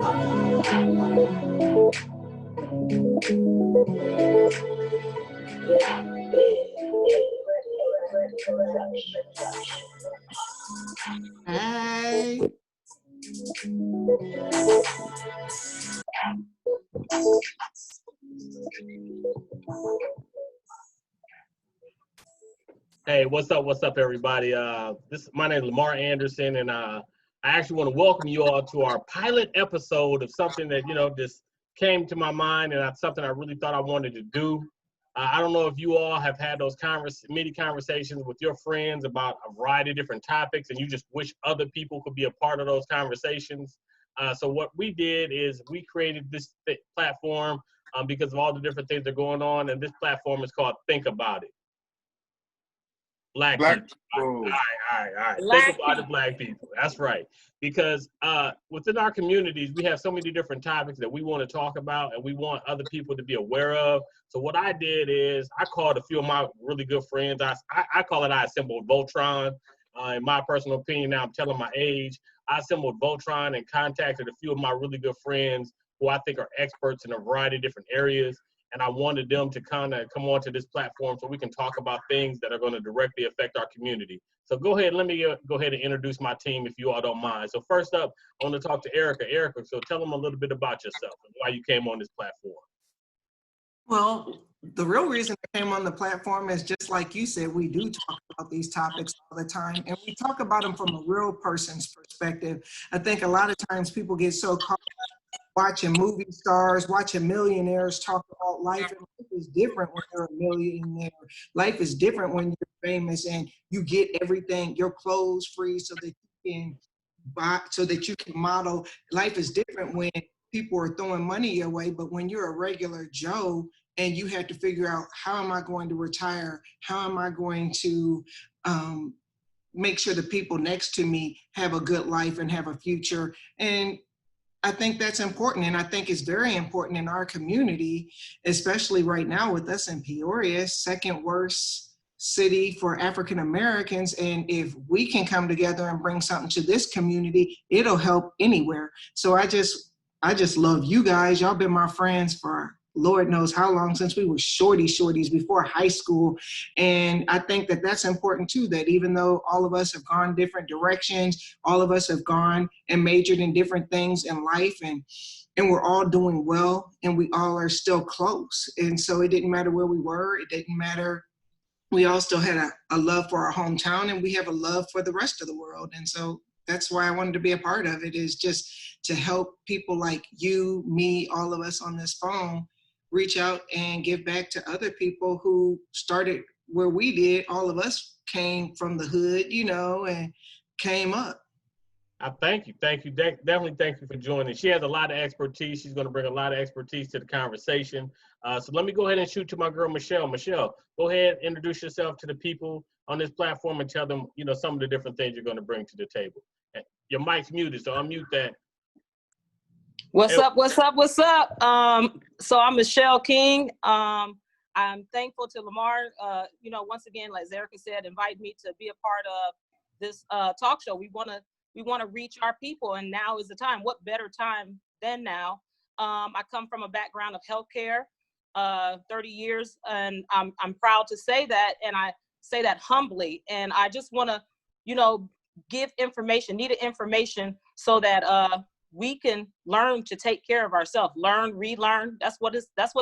Hey. Hey, what's up, everybody? My name is Lamar Anderson, and I actually want to welcome you all to our pilot episode of something that just came to my mind, and that's something I really thought I wanted to do. I don't know if you all have had those many conversations with your friends about a variety of different topics, and you just wish other people could be a part of those conversations. So what we did is we created this platform because of all the different things that are going on, and this platform is called Think About It. Black people. All right. Think about it, Black people. That's right. Because within our communities, we have so many different topics that we want to talk about and we want other people to be aware of. So what I did is I called a few of my really good friends. I call it I assembled Voltron. In my personal opinion, now I'm telling my age, I assembled Voltron and contacted a few of my really good friends who I think are experts in a variety of different areas. And I wanted them to kind of come onto this platform so we can talk about things that are going to directly affect our community. So go ahead, let me go ahead and introduce my team if you all don't mind. So first up, I want to talk to Erica. Erica, so tell them a little bit about yourself and why you came on this platform. Well, the real reason I came on the platform is just like you said, we do talk about these topics all the time, and we talk about them from a real person's perspective. I think a lot of times people get so caught watching movie stars, watching millionaires talk about life. And life is different when you're a millionaire. Life is different when you're famous and you get everything, your clothes free so that you can buy, so that you can model. Life is different when people are throwing money your way, but when you're a regular Joe and you have to figure out, how am I going to retire? How am I going to make sure the people next to me have a good life and have a future? And I think that's important, and I think it's very important in our community, especially right now with us in Peoria, second worst city for African Americans. And if we can come together and bring something to this community, it'll help anywhere. So I just love you guys. Y'all been my friends for Lord knows how long, since we were shorties before high school. And I think that that's important too, that even though all of us have gone different directions, all of us have gone and majored in different things in life, and we're all doing well, and we all are still close. And so it didn't matter where we were, it didn't matter. We all still had a love for our hometown, and we have a love for the rest of the world. And so that's why I wanted to be a part of it, is just to help people like you, me, all of us on this phone reach out and give back to other people who started where we did. All of us came from the hood, and came up. Thank you. Definitely thank you for joining. She has a lot of expertise. She's going to bring a lot of expertise to the conversation. So let me go ahead and shoot to my girl, Michelle. Michelle, go ahead, introduce yourself to the people on this platform and tell them, some of the different things you're going to bring to the table. Your mic's muted, so unmute that. What's up? So I'm Michelle King. I'm thankful to Lamar, once again, like Erica said, invite me to be a part of this talk show. We want to reach our people, and now is the time. What better time than now? I come from a background of healthcare, 30 years, and I'm proud to say that, and I say that humbly. And I just want to, give needed information so that we can learn to take care of ourselves, learn, relearn. That's what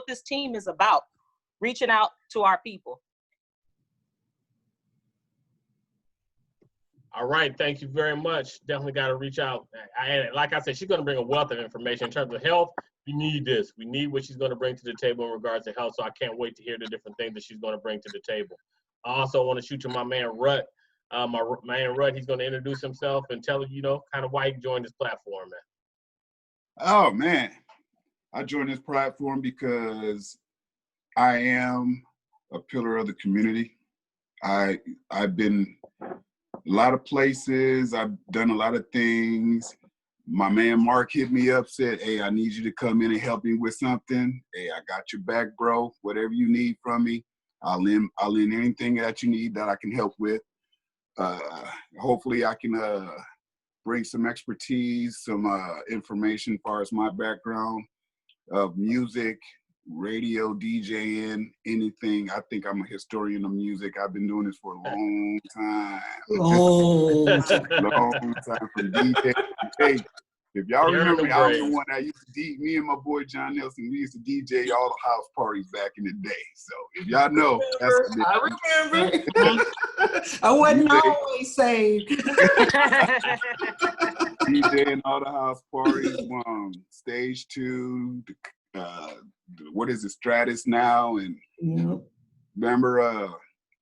this team is about, reaching out to our people. All right, thank you very much. Definitely got to reach out. Like I said, she's going to bring a wealth of information in terms of health. We need this. We need what she's going to bring to the table in regards to health. So I can't wait to hear the different things that she's going to bring to the table. I also want to shoot to my man Rut. My man Rut, he's going to introduce himself and tell you, kind of why he joined this platform, man. Oh man, I joined this platform because I am a pillar of the community. I've been a lot of places. I've done a lot of things. My man Mark hit me up, said, "Hey, I need you to come in and help me with something. Hey, I got your back, bro. Whatever you need from me, I'll lend anything that you need that I can help with. Hopefully I can bring some expertise, some information as far as my background of music, radio, DJing, anything. I think I'm a historian of music. I've been doing this for a long time. Oh, Long time from DJ to tape. If y'all You're remember, the I was brave. the one that used to me and my boy John Nelson, we used to DJ all the house parties back in the day. So if y'all know, I remember. I wasn't DJ. always saved. DJing all the house parties, Stage 2, what is it, Stratus now, and Yep. remember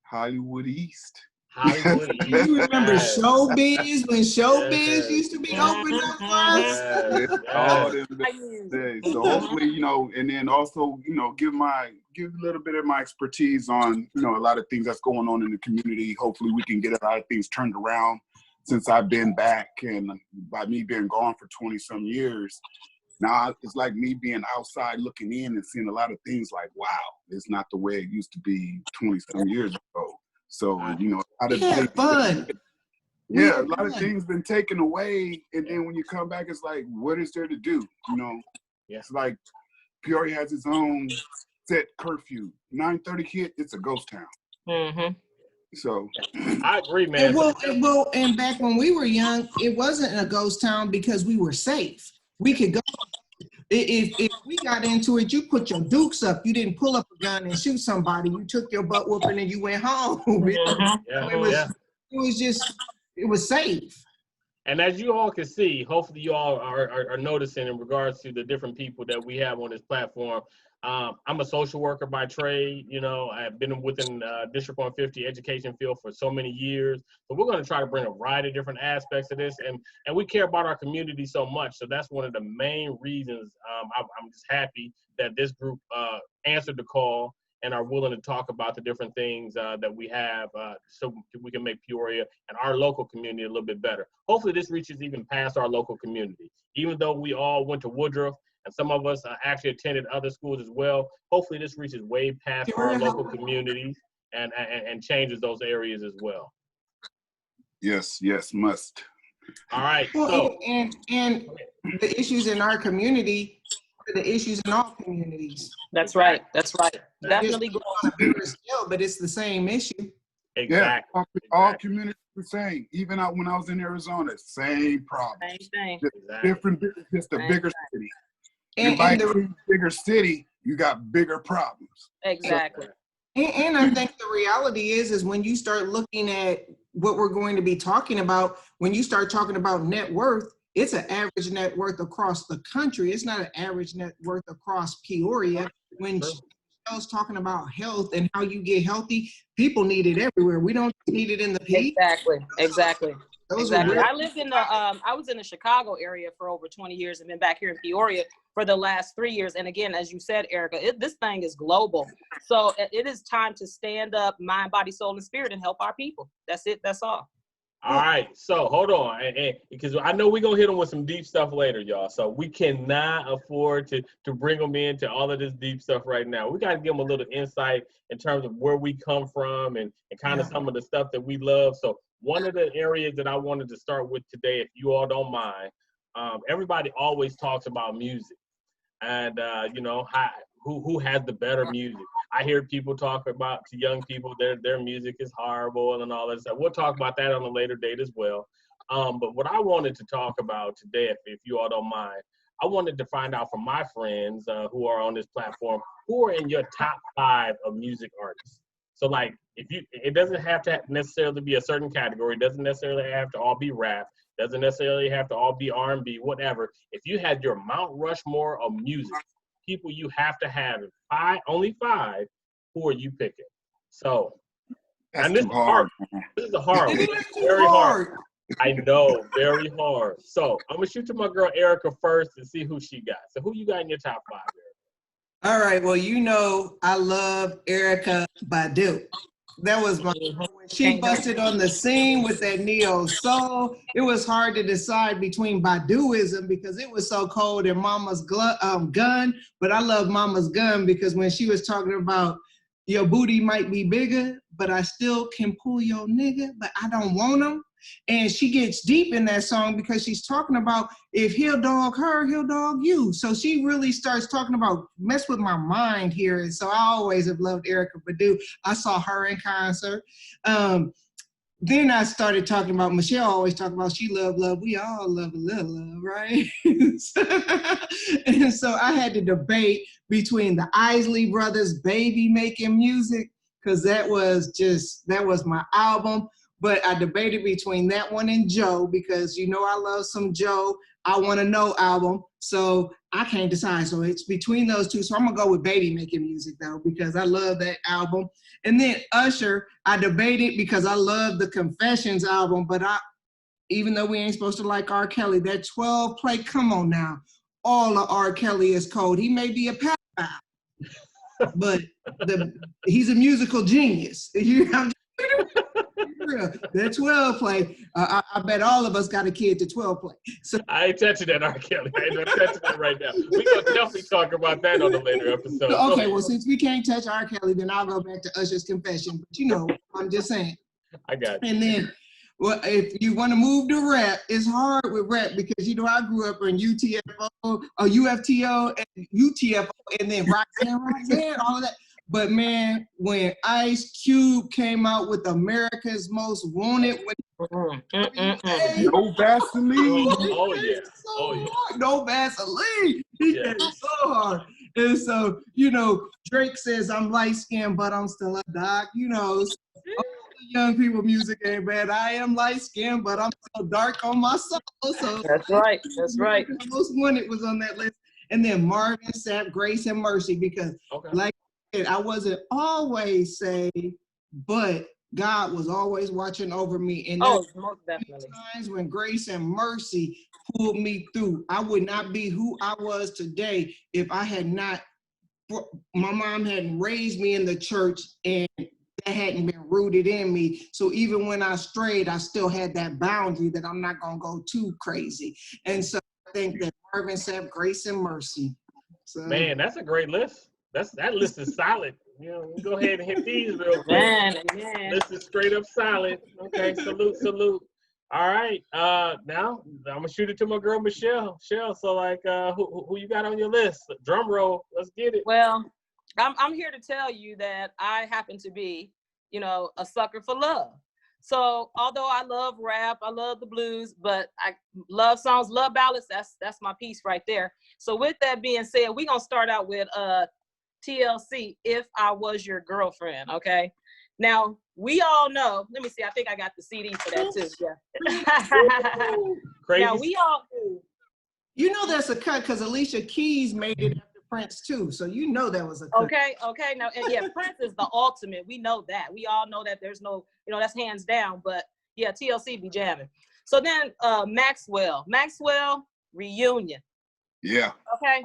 Hollywood East. Hollywood. You remember Yes. Showbiz when Showbiz Yes. used to be open up for us? Yes. All Yes. them days. So hopefully, and then also, give a little bit of my expertise on, a lot of things that's going on in the community. Hopefully we can get a lot of things turned around since I've been back, and by me being gone for 20 some years, now it's like me being outside looking in and seeing a lot of things like, wow, it's not the way it used to be 20 some years ago. So, a lot of Yeah, things, fun. a lot of things been taken away, and then when you come back, it's like, what is there to do? Yeah. It's like Peoria has its own set curfew. 9:30 hit, it's a ghost town. Mm-hmm. So I agree, man. And back when we were young, it wasn't a ghost town because we were safe. We could go. If we got into it, you put your dukes up. You didn't pull up a gun and shoot somebody. You took your butt whooping and you went home. Yeah. It was safe. And as you all can see, hopefully you all are noticing in regards to the different people that we have on this platform. I'm a social worker by trade. I've been within District 150 education field for so many years. So we're going to try to bring a variety of different aspects of this. And we care about our community so much. So that's one of the main reasons I'm just happy that this group answered the call and are willing to talk about the different things that we have so we can make Peoria and our local community a little bit better. Hopefully this reaches even past our local community. Even though we all went to Woodruff and some of us actually attended other schools as well, hopefully this reaches way past our local communities and changes those areas as well. yes, must. All right. Well, So and the issues in our community are the issues in all communities. That's right. Definitely. Just on a bigger scale, but it's the same issue. exactly. Yeah, all communities the same. Even when I was in Arizona, same problem. Same thing. Different, just a Same bigger thing. city. And by the bigger city, you got bigger problems. Exactly. And I think the reality is when you start looking at what we're going to be talking about, when you start talking about net worth, it's an average net worth across the country. It's not an average net worth across Peoria. When Michelle's talking about health and how you get healthy, people need it everywhere. We don't need it in the P. Exactly. Those Exactly. are I lived in I was in the Chicago area for over 20 years and been back here in Peoria for the last 3 years. And again, as you said, Erica, this thing is global. So it is time to stand up, mind, body, soul, and spirit and help our people. That's it. That's all. All right, so hold on, and because I know we're gonna hit them with some deep stuff later, y'all. So we cannot afford to bring them into all of this deep stuff right now. We gotta give them a little insight in terms of where we come from and kind of some of the stuff that we love. So one of the areas that I wanted to start with today, if you all don't mind, everybody always talks about music, and who has the better music. I hear people talk about to young people their music is horrible and all that stuff. We'll talk about that on a later date as well. But what I wanted to talk about today, if you all don't mind, I wanted to find out from my friends who are on this platform, who are in your top 5 of music artists. So like, it doesn't have to necessarily be a certain category. It doesn't necessarily have to all be rap. Doesn't necessarily have to all be R&B, whatever. If you had your Mount Rushmore of music, people you have to have, only 5, who are you picking? So, That's and this too is hard. hard. This is a hard one. It is too Very hard. hard. I know, very hard. So I'm gonna shoot to my girl Erica first and see who she got. So who you got in your top 5, Erica? All right. Well, I love Erykah Badu. That was when she busted on the scene with that neo soul. It was hard to decide between Baduism because it was so cold and Mama's gun. But I love Mama's gun because when she was talking about your booty might be bigger, but I still can pull your nigga, but I don't want him. And she gets deep in that song because she's talking about if he'll dog her, he'll dog you. So she really starts talking about mess with my mind here. And so I always have loved Erykah Badu. I saw her in concert. Then I started talking about, Michelle always talked about she loved love. We all love a little love, right? And so I had to debate between the Isley Brothers' Baby Making Music, because that was my album. But I debated between that one and Joe, because you know I love some Joe, I Want to Know album. So I can't decide. So it's between those two. So I'm going to go with Baby Making Music, though, because I love that album. And then Usher, I debated because I love the Confessions album, but even though we ain't supposed to like R. Kelly, that 12 play, come on now. All of R. Kelly is cold. He may be a pedophile, but he's a musical genius. That 12 play, I bet all of us got a kid to 12 play. So I ain't touching that R. Kelly. I ain't touching that right now. We're going to definitely talk about that on a later episode. Okay, well, since we can't touch R. Kelly, then I'll go back to Usher's Confession. But you know, I'm just saying. I got you. And then, well, if you want to move to rap, it's hard with rap because, you know, I grew up in UTFO, or UFTO, and UTFO, and then Roxanne, all of that. But man, when Ice Cube came out with America's Most Wanted, No Vaseline. Oh, yeah. No Vaseline. He hit it so hard. And so, you know, Drake says I'm light skinned, but I'm still a doc. You know, so young people music ain't bad. I am light skinned, but I'm still dark on my soul. So That's right. That's right. Most Wanted was on that list. And then Marvin Sapp, Grace and Mercy, because like I said, I wasn't always saved, but God was always watching over me. And most definitely. times when Grace and Mercy pulled me through, I would not be who I was today if I had not, my mom hadn't raised me in the church and that hadn't been rooted in me. So even when I strayed, I still had that boundary that I'm not gonna go too crazy. And so I think that Marvin Sapp, Grace and Mercy. So, Man, that's a great list. That list is solid. You know, go ahead and hit these real quick. Man. This is straight up solid. Okay, salute. All right, now I'm gonna shoot it to my girl Michelle. So like, who you got on your list? Drum roll. Let's get it. Well, I'm here to tell you that I happen to be, you know, a sucker for love. So although I love rap, I love the blues, but I love songs, love ballads. That's my piece right there. So with that being said, we're gonna start out with TLC, If I Was Your Girlfriend, okay? Now, we all know, let me see, I think I got the CD for that too, yeah. Crazy. Now, we all, you know that's a cut because Alicia Keys made it after Prince too, so you know that was a cut. okay, now, and yeah, Prince is the ultimate, we know that. We all know that there's no, you know, that's hands down, but yeah, TLC be jamming. So then Maxwell, Reunion. Yeah. Okay.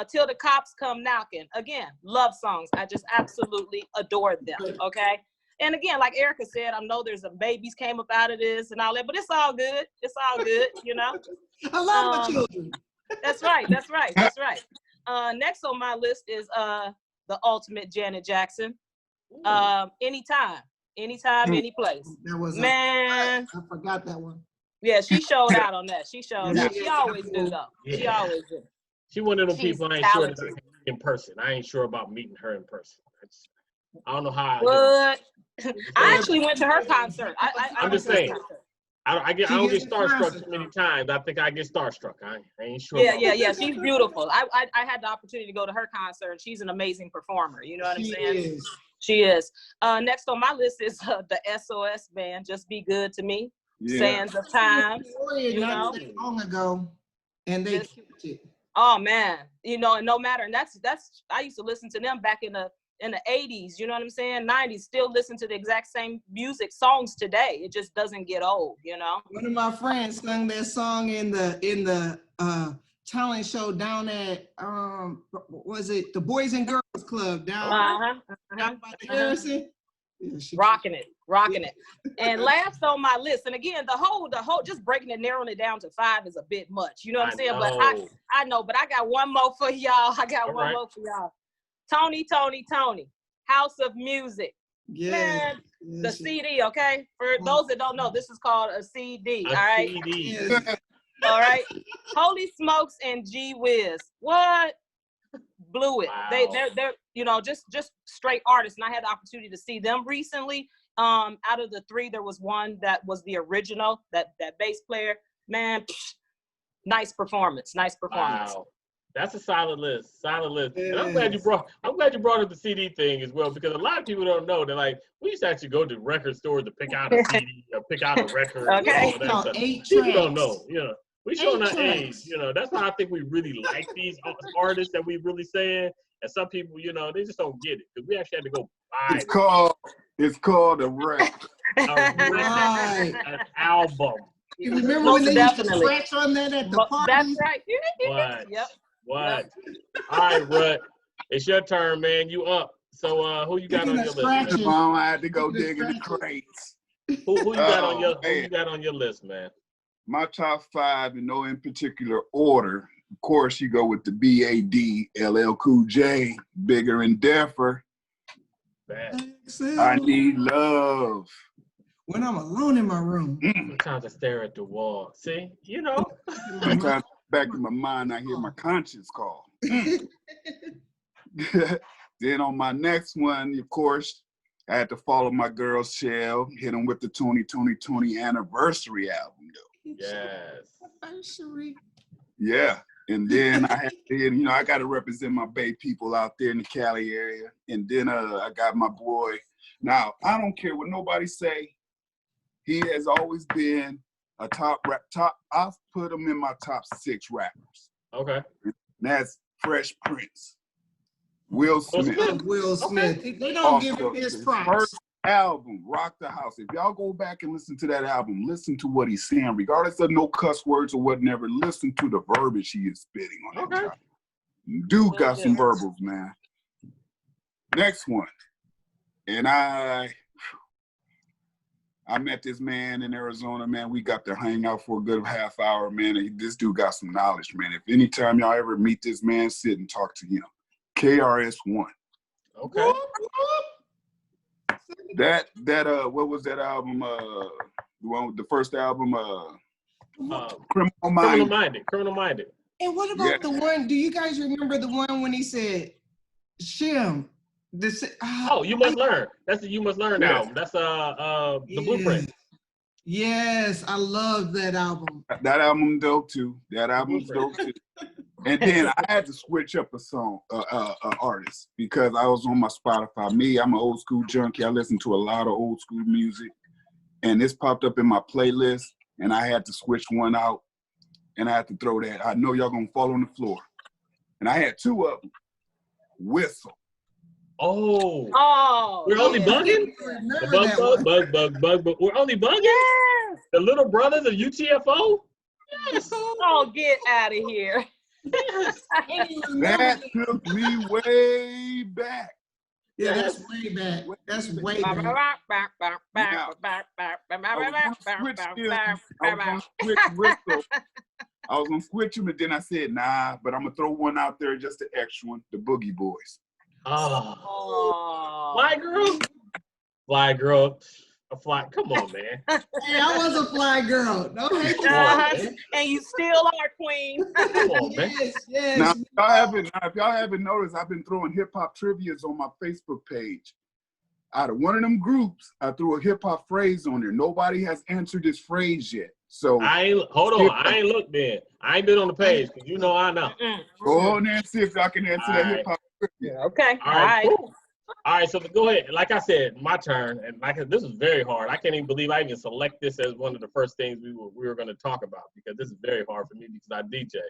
Till the Cops Come Knocking. Again, love songs. I just absolutely adore them. Okay. And again, like Erykah said, I know there's some babies came up out of this and all that, but it's all good. It's all good, you know. I love my children. That's right. Next on my list is the ultimate Janet Jackson. Anytime, any place. That was Man. I forgot that one. Yeah, she showed out on that. She showed out. She always do though. Yeah. She always do. She one of them She's people I ain't sure that I talented. can meet in person. I ain't sure about meeting her in person. I don't know how. What? I actually went to her concert. I'm just went to her saying. concert. I don't get starstruck too many times. I think I get starstruck. I ain't sure. Yeah. She's beautiful. I had the opportunity to go to her concert. She's an amazing performer. You know what I'm saying? She is. Next on my list is the SOS band. Just Be Good to Me. Yeah. Sands of Time. You know? not that long ago, and they Just- killed it. Oh man, you know, and no matter, and that's I used to listen to them back in the 80s, you know what I'm saying? 90s, still listen to the exact same music songs today. It just doesn't get old, you know? One of my friends sung that song in the talent show down at was it the Boys and Girls Club down by the Harrison? Yeah, Rocking it. And last on my list, and again, the whole, just breaking it, narrowing it down to 5 is a bit much. You know what I'm saying? But I know, but I got one more for y'all. Tony, House of Music. Yeah. Man, The CD, okay? For those that don't know, this is called a CD, all right? CD. Yes. All right. Holy Smokes and G Wiz. What? Blew it. Wow. They're you know, just straight artists. And I had the opportunity to see them recently. Out of the three, there was one that was the original, that bass player. Man, nice performance. Nice performance. Wow. That's a solid list. Solid list. And I'm glad you Yes. brought up the CD thing as well, because a lot of people don't know that, like, we used to actually go to record stores to pick out a CD or pick out a record. Okay. And all that stuff. 8 People don't tracks. know, you know. We showing our 8 age, tracks. you know. That's why I think we really like these artists that we really saying. And some people, you know, they just don't get it, because we actually had to go buy It's called a record. Right. an album. You remember Most when they used to definitely. scratch on that at the But party? that's right. What? Yep. What? All right, Rut. It's your turn, man. You up. So who you got on your list? Scratching. I had to go dig in the crates. Who you got on your Oh, man. who you got on your list, man? My top 5 in no in particular order. Of course, you go with the B.A.D. LL Cool J, Bigger and Deffer. Man. I Need Love. When I'm alone in my room. Sometimes I stare at the wall. See, you know. Sometimes back in my mind, I hear my conscience call. Then on my next one, of course, I had to follow my girl Shell, hit them with the 2020 anniversary album, though. Yes. Anniversary. Yeah. And then I had to, you know, I got to represent my Bay people out there in the Cali area. And then I got my boy. Now, I don't care what nobody say. He has always been a top. I've put him in my top 6 rappers. Okay. And that's Fresh Prince, Will Smith. Oh, Will Smith. They don't give him his props. First album, Rock the House. If y'all go back and listen to that album, listen to what he's saying, regardless of no cuss words or whatever. Listen to the verbiage he is spitting on that time. Dude got some verbals, man. Next one, and I met this man in Arizona, man. We got to hang out for a good half hour, man. And this dude got some knowledge, man. If anytime y'all ever meet this man, sit and talk to him. KRS-One. Okay. That what was that album? The one with the first album, Criminal Minded. Criminal Minded. And what about the one? Do you guys remember the one when he said, "Shim"? You must learn. That's the You Must Learn Yes. album. That's the Blueprint. Yes, I love that album. That album dope too. That album's dope too. And then I had to switch up a song, artist, because I was on my Spotify. I'm an old school junkie. I listen to a lot of old school music, and this popped up in my playlist, and I had to switch one out, and I had to throw that. I know y'all gonna fall on the floor, and I had 2 of them. Whistle. Oh. We're only bugging? Remember that one. Bug. We're only bugging? Yes. The Little Brothers of UTFO? Yes. Oh, get out of here. That took me way back. Yeah, that's way back. That's way back. I was gonna switch them, and then I said, nah, but I'm gonna throw one out there, just the extra one, the Boogie Boys. Oh. Fly girl. Come on, man. Hey, I was a fly girl. No hate. And you still are, queen. Come on, man. Yes. Now, if y'all haven't noticed, I've been throwing hip hop trivias on my Facebook page. Out of one of them groups, I threw a hip hop phrase on there. Nobody has answered this phrase yet. So Hold on. I ain't looked then. I ain't been on the page, because you know I know. go on there and see if y'all can answer that hip hop trivia. Okay. All right. Cool. All right, so go ahead. Like I said, my turn, and this was very hard. I can't even believe I even select this as one of the first things we were going to talk about, because this is very hard for me because I DJ.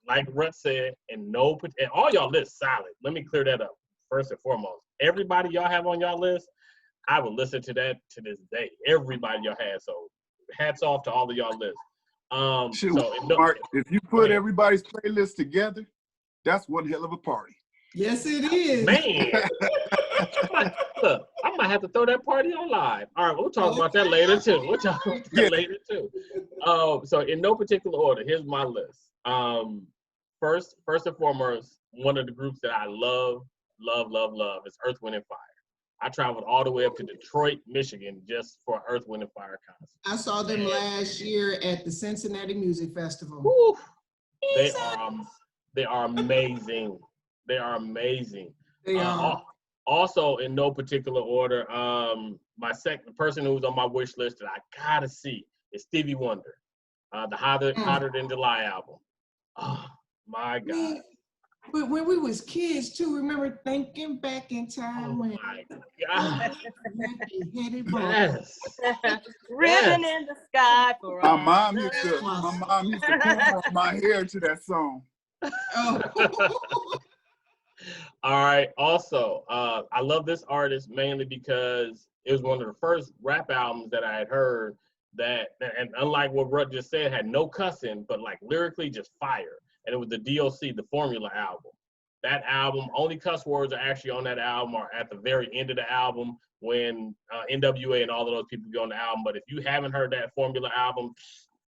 Like Rut said, and all y'all lists solid. Let me clear that up first and foremost. Everybody y'all have on y'all list, I will listen to that to this day. Everybody y'all had. So hats off to all of y'all lists. Mark, if you put everybody's playlist together, that's one hell of a party. Yes, it is. Man, I might have to throw that party on live. All right, we'll talk about that later too. So in no particular order, here's my list. First and foremost, one of the groups that I love is Earth, Wind, and Fire. I traveled all the way up to Detroit, Michigan, just for Earth, Wind, and Fire concert. I saw them last year at the Cincinnati Music Festival. Woo! They are amazing. They are amazing. They are. Also, in no particular order, my second person who's on my wish list that I gotta see is Stevie Wonder, the Hotter Than July album. Oh my God. But when we was kids too, remember thinking back in Oh time when my God. yes. Yes. Ribbon in the sky for My all mom the- used to comb my hair to that song. Oh. All right. Also, I love this artist mainly because it was one of the first rap albums that I had heard that, and unlike what Rut just said, had no cussing, but like lyrically just fire. And it was the DOC, the Formula album. That album, only cuss words are actually on that album or at the very end of the album when NWA and all of those people go on the album. But if you haven't heard that Formula album,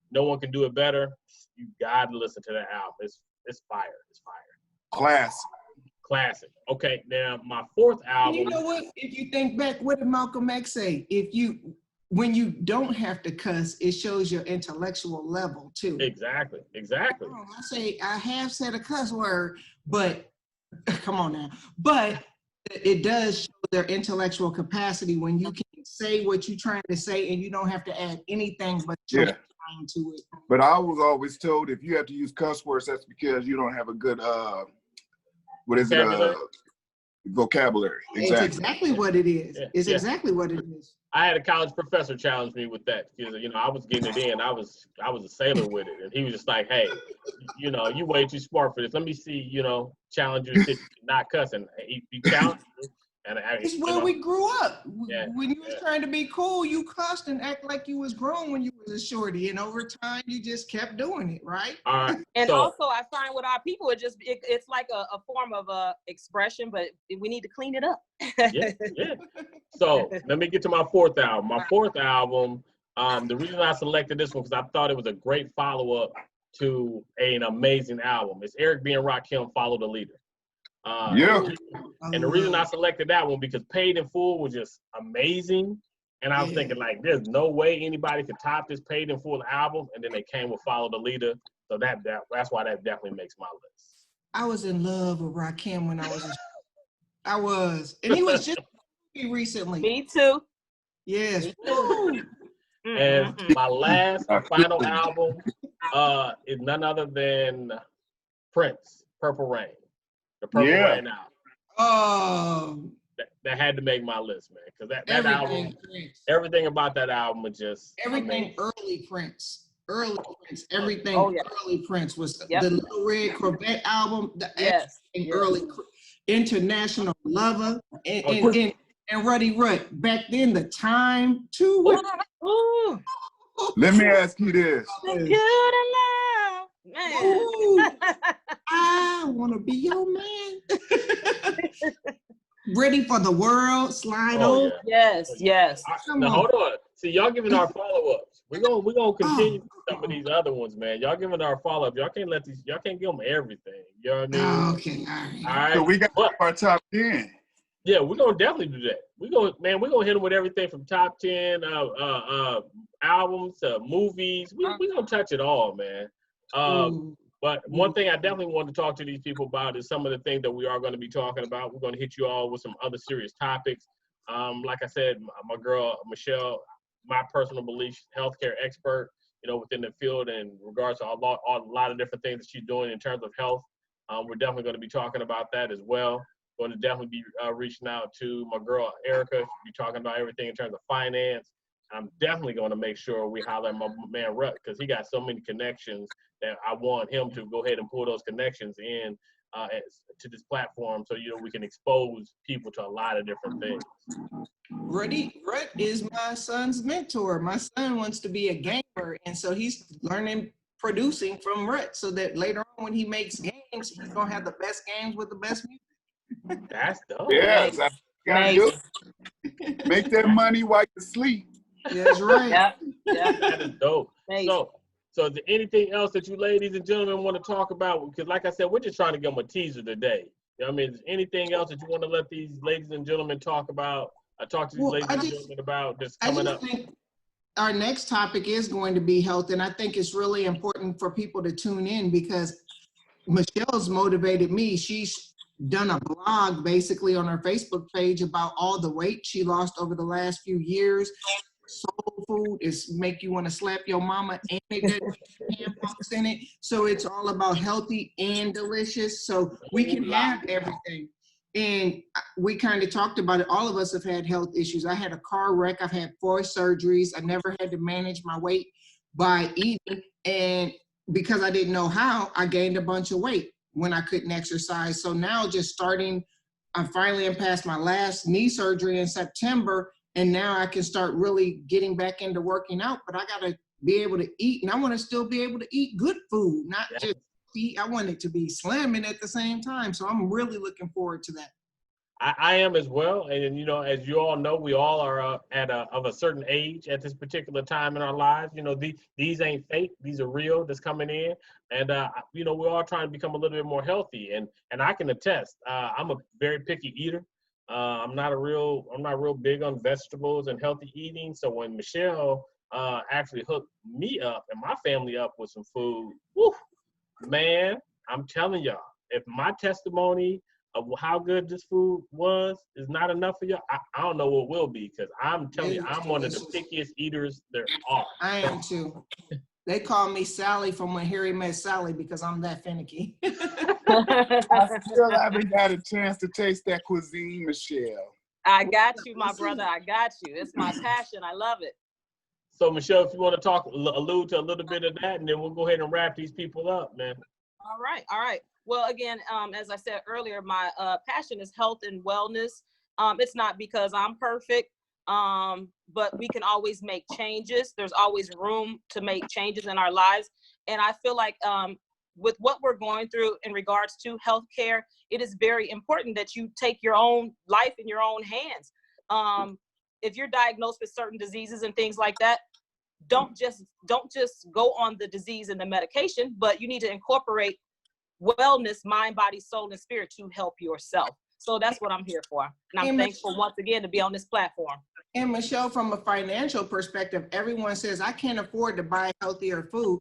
no one can do it better. You gotta listen to that album. It's fire. It's fire. Classic. Okay, now my fourth album. You know what? If you think back, what did Malcolm X say? When you don't have to cuss, it shows your intellectual level too. Exactly. I say I have said a cuss word, but come on now. But it does show their intellectual capacity when you can say what you're trying to say and you don't have to add anything but your mind to it. But I was always told if you have to use cuss words, that's because you don't have a good vocabulary. Exactly. It's exactly what it is. It's exactly what it is. I had a college professor challenge me with that because I was getting it in. I was a sailor with it, and he was just like, "Hey, you way too smart for this. Let me see, challenge you to not cussing." He challenged me, and it's where we grew up. Yeah, when you was trying to be cool, you cussed and act like you was grown when you was a shorty, and over time you just kept doing it, right? All right. And also, I find with our people, it's like a form of expression, but we need to clean it up. Yeah. So let me get to my fourth album. My fourth album, the reason I selected this one because I thought it was a great follow-up to an amazing album. It's Eric B. and Rakim, Follow the Leader. And the reason I selected that one because Paid in Full was just amazing. And I was thinking like, there's no way anybody could top this Paid in Full album. And then they came with Follow the Leader. So that's why that definitely makes my list. I was in love with Rakim when I was and he was just recently. Me too. Yes. And my last final album is none other than Prince, Purple Rain. The Purple Rain album. Oh. That had to make my list, man. Because that album, everything about that album was just everything amazing. Early Prince, everything early Prince was the Little Red Corvette album, early International Lover, and Ruddy Rut. Back then, the time too. Let me ask you this. Good enough, man. I want to be your man. Ready for the world, slide over. Yeah. Yes. Now hold on. See, y'all giving our follow-ups. We're gonna continue some of these other ones, man. Y'all giving our follow-up. Y'all can't give them everything. You know what I mean? Okay, all right. So we got our top 10. Yeah, we're gonna definitely do that. We're gonna hit them with everything from top 10 albums to movies. We're gonna touch it all, man. But one thing I definitely want to talk to these people about is some of the things that we are going to be talking about. We're going to hit you all with some other serious topics. Like I said, my girl, Michelle, my personal belief, healthcare expert, within the field in regards to a lot of different things that she's doing in terms of health. We're definitely going to be talking about that as well. Going to definitely be reaching out to my girl, Erica. She'll be talking about everything in terms of finance. I'm definitely going to make sure we holler at my man Rut because he got so many connections that I want him to go ahead and pull those connections in to this platform so we can expose people to a lot of different things. Rut is my son's mentor. My son wants to be a gamer, and so he's learning producing from Rut so that later on when he makes games, he's gonna have the best games with the best music. That's dope. Yes, gotta make that money while you sleep. That's right. Yeah. That is dope. So is there anything else that you ladies and gentlemen want to talk about? Because like I said, we're just trying to give them a teaser today. You know, I mean, is anything else that you want to let these ladies and gentlemen talk about? Talk to these ladies and gentlemen about that's coming up. think our next topic is going to be health, and I think it's really important for people to tune in because Michelle's motivated me. She's done a blog basically on her Facebook page about all the weight she lost over the last few years. Soul food is make you want to slap your mama, and it doesn't have tampons in it. So it's all about healthy and delicious. So we can have everything. And we kind of talked about it. All of us have had health issues. I had a car wreck. I've had 4 surgeries. I never had to manage my weight by eating. And because I didn't know how, I gained a bunch of weight when I couldn't exercise. So now just starting, I finally am past my last knee surgery in September. And now I can start really getting back into working out, but I gotta be able to eat, and I wanna still be able to eat good food, not just eat. I want it to be slamming at the same time. So I'm really looking forward to that. I am as well, and you know, as you all know, we all are of a certain age at this particular time in our lives. You know, these ain't fake; these are real. That's coming in, and you know, we're all trying to become a little bit more healthy. And I can attest, I'm a very picky eater. I'm not real big on vegetables and healthy eating. So when Michelle actually hooked me up and my family up with some food, whew, man, I'm telling y'all, if my testimony of how good this food was is not enough for y'all, I don't know what will be, because I'm telling you, I'm one of the pickiest eaters there are. I am too. They call me Sally from When Harry Met Sally because I'm that finicky. I still haven't had a chance to taste that cuisine, Michelle. I got you, my brother. I got you. It's my passion. I love it. So Michelle, if you want to allude to a little bit of that, and then we'll go ahead and wrap these people up, man. All right. Well, again, as I said earlier, my passion is health and wellness. It's not because I'm perfect, but we can always make changes. There's always room to make changes in our lives. And I feel like with what we're going through in regards to healthcare, it is very important that you take your own life in your own hands. If you're diagnosed with certain diseases and things like that, don't just go on the disease and the medication, but you need to incorporate wellness, mind, body, soul, and spirit to help yourself. So that's what I'm here for. And I'm thankful once again to be on this platform. And Michelle, from a financial perspective, everyone says, I can't afford to buy healthier food,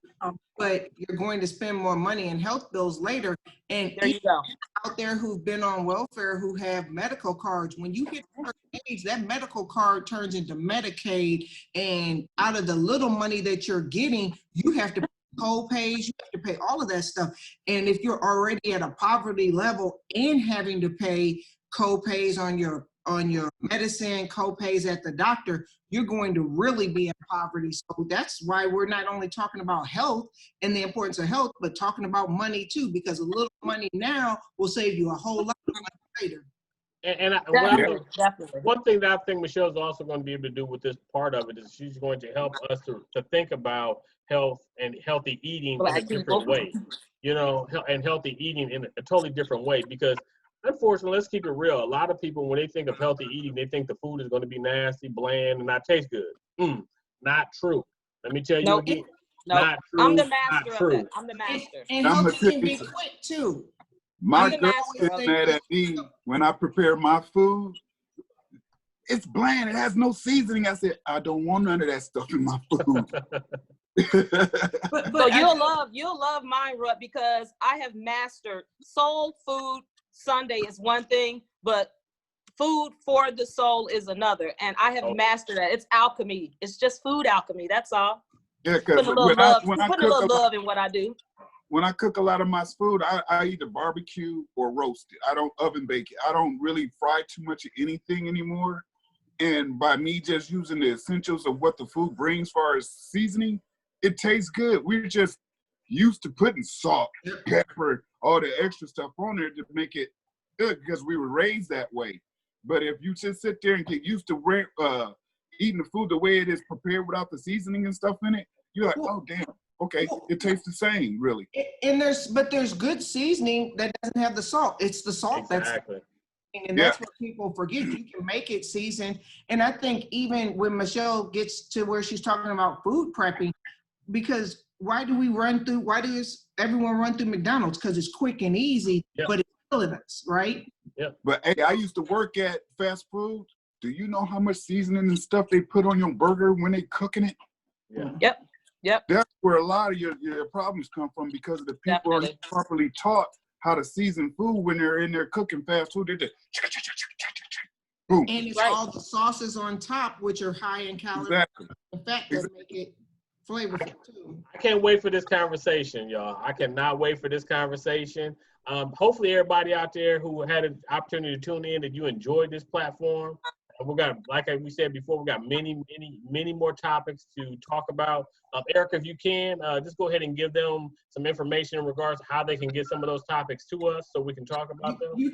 but you're going to spend more money in health bills later. And there you go. Out there who've been on welfare, who have medical cards, when you hit a certain age, that medical card turns into Medicaid, and out of the little money that you're getting, you have to pay co-pays, you have to pay all of that stuff. And if you're already at a poverty level and having to pay co-pays on your medicine, co-pays at the doctor, you're going to really be in poverty. So that's why we're not only talking about health and the importance of health, but talking about money too, because a little money now will save you a whole lot of money later. Definitely. One thing that I think Michelle's also going to be able to do with this part of it is she's going to help us to think about health and healthy eating in a different way, you know, and healthy eating in a totally different way. Because unfortunately, let's keep it real. A lot of people, when they think of healthy eating, they think the food is going to be nasty, bland, and not taste good. Not true. Let me tell you again. Not true. I'm the master of that. I'm the master. And healthy can be quick too. My girl gets mad at me when I prepare my food. It's bland. It has no seasoning. I said, I don't want none of that stuff in my food. So you'll love mine, Rutt, because I have mastered soul food. Sunday is one thing, but food for the soul is another. And I have mastered that. It's alchemy. It's just food alchemy. That's all. Yeah, because put a little love in what I do. When I cook a lot of my food, I either barbecue or roast it. I don't oven bake it. I don't really fry too much of anything anymore. And by me just using the essentials of what the food brings as far as seasoning, it tastes good. We're just used to putting salt, pepper, all the extra stuff on there to make it good because we were raised that way. But if you just sit there and get used to eating the food the way it is prepared without the seasoning and stuff in it, you're like, oh, damn. Okay, it tastes the same, really. And there's good seasoning that doesn't have the salt. It's the salt that's what people forget. You can make it seasoned. And I think even when Michelle gets to where she's talking about food prepping, because why does everyone run through McDonald's? Because it's quick and easy, but it's killing us, right? But hey, I used to work at fast food. Do you know how much seasoning and stuff they put on your burger when they cooking it? Yeah. Yep. That's where a lot of your problems come from, because the people Definitely. aren't properly taught how to season food when they're in there cooking fast food. They just boom. And it's Right. all the sauces on top, which are high in calories Exactly. and fat that make it flavorful too. I can't wait for this conversation, y'all. I cannot wait for this conversation. Hopefully everybody out there who had an opportunity to tune in, that you enjoyed this platform. We got, like we said before, we got many more topics to talk about. Erica, if you can, just go ahead and give them some information in regards to how they can get some of those topics to us so we can talk about them. You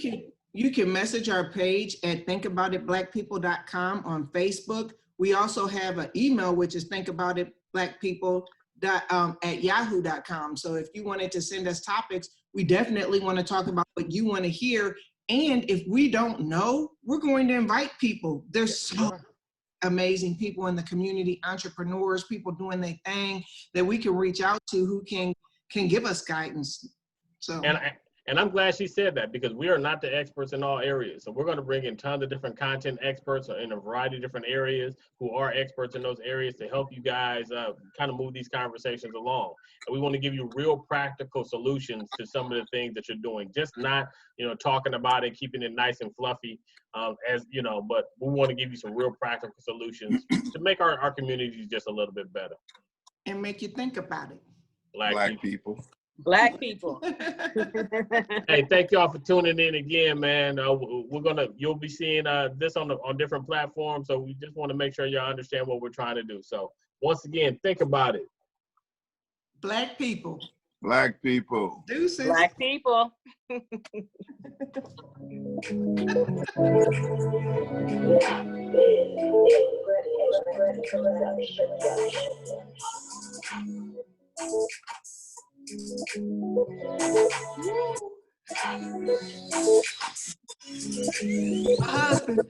can message our page at thinkaboutitblackpeople.com on Facebook. We also have an email, which is thinkaboutitblackpeople@yahoo.com. So if you wanted to send us topics, we definitely want to talk about what you want to hear. And if we don't know, we're going to invite people. There's so amazing people in the community, entrepreneurs, people doing their thing that we can reach out to who can give us guidance. So. And I'm glad she said that, because we are not the experts in all areas. So we're going to bring in tons of different content experts in a variety of different areas who are experts in those areas to help you guys kind of move these conversations along. And we want to give you real practical solutions to some of the things that you're doing, just not, talking about it, keeping it nice and fluffy, but we want to give you some real practical solutions to make our communities just a little bit better. And make you think about it. Black people. Black people. Hey, thank y'all for tuning in again, man. You'll be seeing this on different platforms. So we just want to make sure y'all understand what we're trying to do. So once again, think about it. Black people. Black people. Deuces. Black people. My husband.